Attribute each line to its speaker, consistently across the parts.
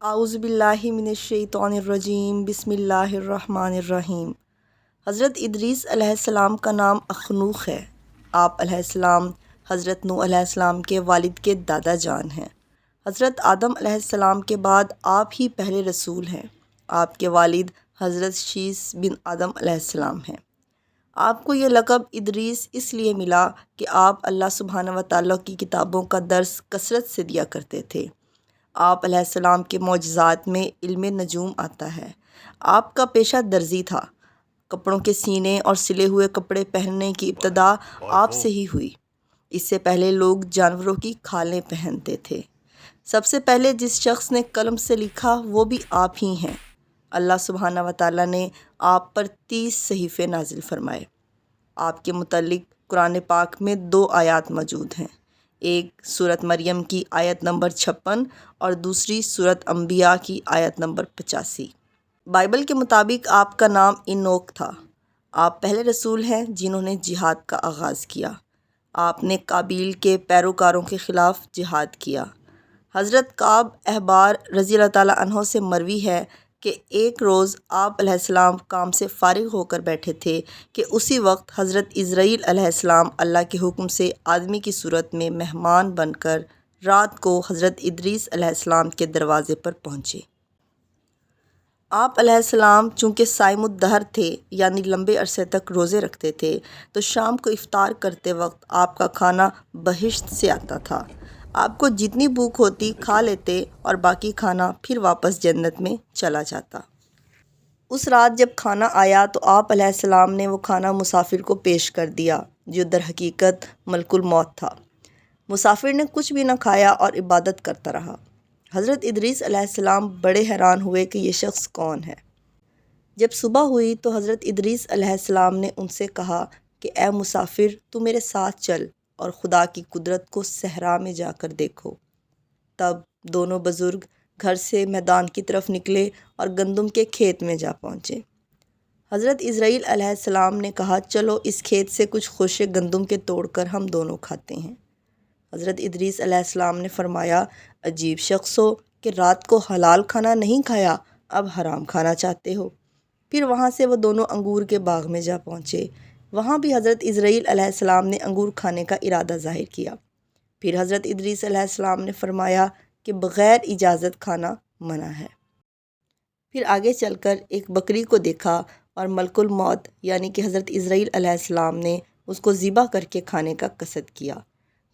Speaker 1: اعوذ باللہ من الشیطان الرجیم، بسم اللہ الرحمن الرحیم۔ حضرت ادریس علیہ السلام کا نام اخنوخ ہے۔ آپ علیہ السلام حضرت نوح علیہ السلام کے والد کے دادا جان ہیں۔ حضرت آدم علیہ السلام کے بعد آپ ہی پہلے رسول ہیں۔ آپ کے والد حضرت شیث بن آدم علیہ السلام ہیں۔ آپ کو یہ لقب ادریس اس لیے ملا کہ آپ اللہ سبحانہ و تعالیٰ کی کتابوں کا درس کثرت سے دیا کرتے تھے۔ آپ علیہ السلام کے معجزات میں علم نجوم آتا ہے۔ آپ کا پیشہ درزی تھا۔ کپڑوں کے سینے اور سلے ہوئے کپڑے پہننے کی ابتدا آپ سے ہی ہوئی۔ اس سے پہلے لوگ جانوروں کی کھالیں پہنتے تھے۔ سب سے پہلے جس شخص نے قلم سے لکھا وہ بھی آپ ہی ہیں۔ اللہ سبحانہ و تعالیٰ نے آپ پر 30 صحیفے نازل فرمائے۔ آپ کے متعلق قرآن پاک میں 2 آیات موجود ہیں، ایک سورۃ مریم کی آیت نمبر 56 اور دوسری سورۃ انبیاء کی آیت نمبر 85۔ بائبل کے مطابق آپ کا نام انوک تھا۔ آپ پہلے رسول ہیں جنہوں نے جہاد کا آغاز کیا۔ آپ نے قابیل کے پیروکاروں کے خلاف جہاد کیا۔ حضرت کعب احبار رضی اللہ تعالیٰ عنہ سے مروی ہے کہ ایک روز آپ علیہ السلام کام سے فارغ ہو کر بیٹھے تھے کہ اسی وقت حضرت عزرائیل علیہ السلام اللہ کے حکم سے آدمی کی صورت میں مہمان بن کر رات کو حضرت ادریس علیہ السلام کے دروازے پر پہنچے۔ آپ علیہ السلام چونکہ صائم الدہر تھے، یعنی لمبے عرصے تک روزے رکھتے تھے، تو شام کو افطار کرتے وقت آپ کا کھانا بہشت سے آتا تھا۔ آپ کو جتنی بھوک ہوتی کھا لیتے اور باقی کھانا پھر واپس جنت میں چلا جاتا۔ اس رات جب کھانا آیا تو آپ علیہ السلام نے وہ کھانا مسافر کو پیش کر دیا جو در حقیقت ملک الموت تھا۔ مسافر نے کچھ بھی نہ کھایا اور عبادت کرتا رہا۔ حضرت ادریس علیہ السلام بڑے حیران ہوئے کہ یہ شخص کون ہے۔ جب صبح ہوئی تو حضرت ادریس علیہ السلام نے ان سے کہا کہ اے مسافر، تو میرے ساتھ چل اور خدا کی قدرت کو صحرا میں جا کر دیکھو۔ تب دونوں بزرگ گھر سے میدان کی طرف نکلے اور گندم کے کھیت میں جا پہنچے۔ حضرت عزرائیل علیہ السلام نے کہا چلو اس کھیت سے کچھ خوشے گندم کے توڑ کر ہم دونوں کھاتے ہیں۔ حضرت ادریس علیہ السلام نے فرمایا عجیب شخص ہو کہ رات کو حلال کھانا نہیں کھایا، اب حرام کھانا چاہتے ہو۔ پھر وہاں سے وہ دونوں انگور کے باغ میں جا پہنچے۔ وہاں بھی حضرت عزرائیل علیہ السلام نے انگور کھانے کا ارادہ ظاہر کیا۔ پھر حضرت ادریس علیہ السلام نے فرمایا کہ بغیر اجازت کھانا منع ہے۔ پھر آگے چل کر ایک بکری کو دیکھا اور ملک الموت یعنی کہ حضرت عزرائیل علیہ السلام نے اس کو ذبح کر کے کھانے کا قصد کیا۔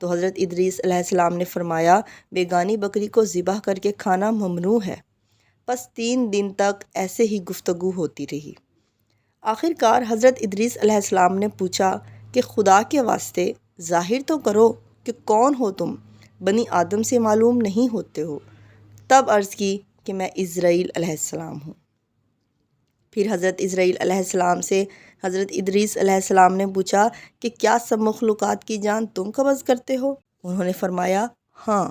Speaker 1: تو حضرت ادریس علیہ السلام نے فرمایا بیگانی بکری کو ذبح کر کے کھانا ممنوع ہے۔ پس 3 دن تک ایسے ہی گفتگو ہوتی رہی۔ آخر کار حضرت ادریس علیہ السلام نے پوچھا کہ خدا کے واسطے ظاہر تو کرو کہ کون ہو تم، بنی آدم سے معلوم نہیں ہوتے ہو۔ تب عرض کی کہ میں عزرائیل علیہ السلام ہوں۔ پھر حضرت عزرائیل علیہ السلام سے حضرت ادریس علیہ السلام نے پوچھا کہ کیا سب مخلوقات کی جان تم قبض کرتے ہو؟ انہوں نے فرمایا ہاں۔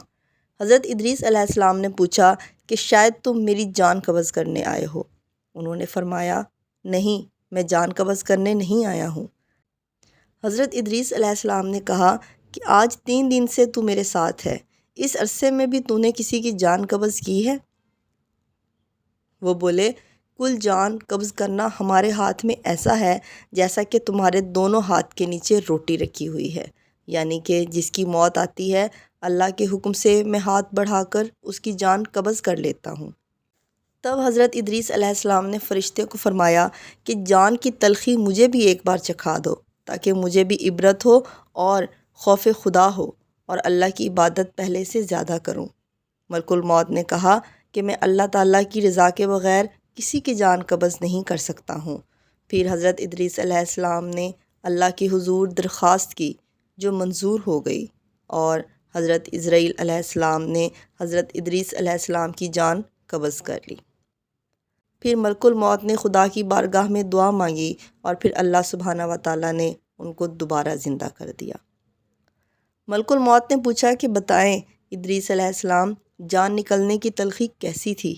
Speaker 1: حضرت ادریس علیہ السلام نے پوچھا کہ شاید تم میری جان قبض کرنے آئے ہو؟ انہوں نے فرمایا نہیں، میں جان قبض کرنے نہیں آیا ہوں۔ حضرت ادریس علیہ السلام نے کہا کہ آج 3 دن سے تو میرے ساتھ ہے، اس عرصے میں بھی تو نے کسی کی جان قبض کی ہے؟ وہ بولے کل جان قبض کرنا ہمارے ہاتھ میں ایسا ہے جیسا کہ تمہارے دونوں ہاتھ کے نیچے روٹی رکھی ہوئی ہے، یعنی کہ جس کی موت آتی ہے اللہ کے حکم سے میں ہاتھ بڑھا کر اس کی جان قبض کر لیتا ہوں۔ تب حضرت ادریس علیہ السلام نے فرشتے کو فرمایا کہ جان کی تلخی مجھے بھی ایک بار چکھا دو تاکہ مجھے بھی عبرت ہو اور خوف خدا ہو اور اللہ کی عبادت پہلے سے زیادہ کروں۔ ملک الموت نے کہا کہ میں اللہ تعالیٰ کی رضا کے بغیر کسی کی جان قبض نہیں کر سکتا ہوں۔ پھر حضرت ادریس علیہ السلام نے اللہ کی حضور درخواست کی جو منظور ہو گئی اور حضرت عزرائیل علیہ السلام نے حضرت ادریس علیہ السلام کی جان قبض کر لی۔ پھر ملک الموت نے خدا کی بارگاہ میں دعا مانگی اور پھر اللہ سبحانہ و تعالیٰ نے ان کو دوبارہ زندہ کر دیا۔ ملک الموت نے پوچھا کہ بتائیں ادریس علیہ السلام جان نکلنے کی تلخی کیسی تھی؟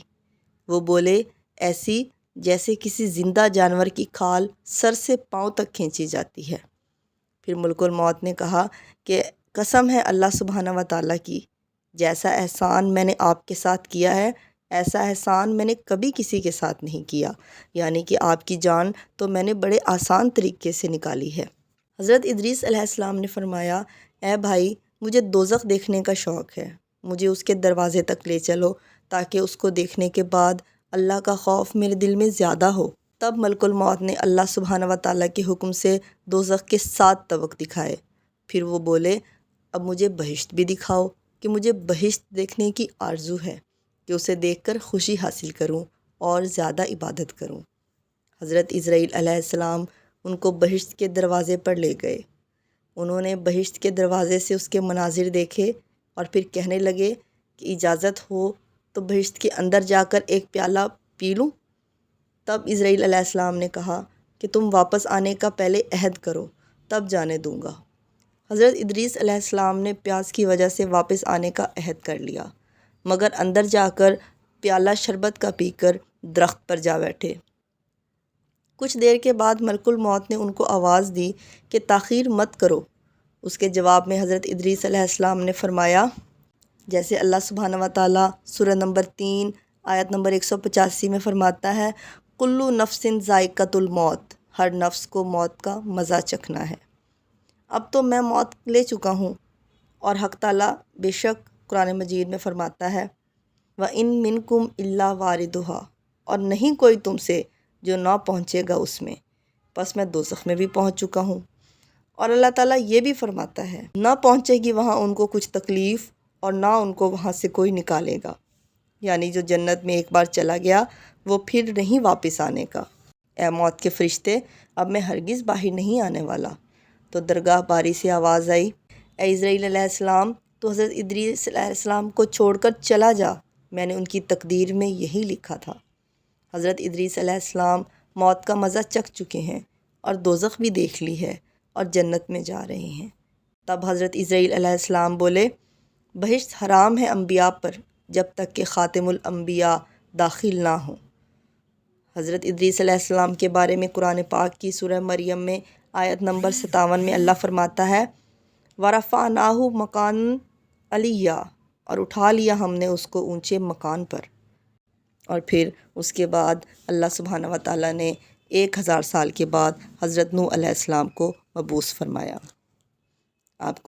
Speaker 1: وہ بولے ایسی جیسے کسی زندہ جانور کی کھال سر سے پاؤں تک کھینچی جاتی ہے۔ پھر ملک الموت نے کہا کہ قسم ہے اللہ سبحانہ و تعالیٰ کی، جیسا احسان میں نے آپ کے ساتھ کیا ہے ایسا احسان میں نے کبھی کسی کے ساتھ نہیں کیا، یعنی کہ آپ کی جان تو میں نے بڑے آسان طریقے سے نکالی ہے۔ حضرت ادریس علیہ السلام نے فرمایا، اے بھائی، مجھے دوزخ دیکھنے کا شوق ہے، مجھے اس کے دروازے تک لے چلو تاکہ اس کو دیکھنے کے بعد اللہ کا خوف میرے دل میں زیادہ ہو۔ تب ملک الموت نے اللہ سبحانہ و تعالیٰ کے حکم سے دوزخ کے 7 طبق دکھائے۔ پھر وہ بولے، اب مجھے بہشت بھی دکھاؤ، کہ مجھے بہشت دیکھنے کی آرزو ہے کہ اسے دیکھ کر خوشی حاصل کروں اور زیادہ عبادت کروں۔ حضرت عزرائیل علیہ السلام ان کو بہشت کے دروازے پر لے گئے۔ انہوں نے بہشت کے دروازے سے اس کے مناظر دیکھے اور پھر کہنے لگے کہ اجازت ہو تو بہشت کے اندر جا کر ایک پیالہ پی لوں؟ تب عزرائیل علیہ السلام نے کہا کہ تم واپس آنے کا پہلے عہد کرو، تب جانے دوں گا۔ حضرت ادریس علیہ السلام نے پیاس کی وجہ سے واپس آنے کا عہد کر لیا، مگر اندر جا کر پیالہ شربت کا پی کر درخت پر جا بیٹھے۔ کچھ دیر کے بعد ملک الموت نے ان کو آواز دی کہ تاخیر مت کرو۔ اس کے جواب میں حضرت ادریس علیہ السلام نے فرمایا، جیسے اللہ سبحانہ و تعالیٰ سورہ نمبر 3 آیت نمبر 185 میں فرماتا ہے، کلُّ نفس ذائقۃ الموت، ہر نفس کو موت کا مزہ چکھنا ہے۔ اب تو میں موت لے چکا ہوں، اور حق تعالیٰ بے شک قرآن مجید میں فرماتا ہے، وَإِن مِّنکُمْ إِلَّا وَارِدُهَا، اور نہیں کوئی تم سے جو نہ پہنچے گا اس میں، بس میں دوزخ میں بھی پہنچ چکا ہوں۔ اور اللہ تعالیٰ یہ بھی فرماتا ہے، نہ پہنچے گی وہاں ان کو کچھ تکلیف اور نہ ان کو وہاں سے کوئی نکالے گا، یعنی جو جنت میں ایک بار چلا گیا وہ پھر نہیں واپس آنے کا۔ اے موت کے فرشتے، اب میں ہرگز باہر نہیں آنے والا۔ تو درگاہ باری سے آواز آئی، اے عزرائیل علیہ السلام، تو حضرت ادریس علیہ السلام کو چھوڑ کر چلا جا، میں نے ان کی تقدیر میں یہی لکھا تھا۔ حضرت ادریس علیہ السلام موت کا مزہ چکھ چکے ہیں اور دوزخ بھی دیکھ لی ہے اور جنت میں جا رہے ہیں۔ تب حضرت عزرائیل علیہ السلام بولے، بہشت حرام ہے انبیاء پر جب تک کہ خاتم الانبیاء داخل نہ ہوں۔ حضرت ادریس علیہ السلام کے بارے میں قرآن پاک کی سورہ مریم میں آیت نمبر 57 میں اللہ فرماتا ہے، وَرَفَعْنَاهُ مَكَانًا عَلِيًّا، اور اٹھا لیا ہم نے اس کو اونچے مکان پر۔ اور پھر اس کے بعد اللہ سبحانہ و تعالیٰ نے 1000 سال کے بعد حضرت نوح علیہ السلام کو مبعوث فرمایا۔ آپ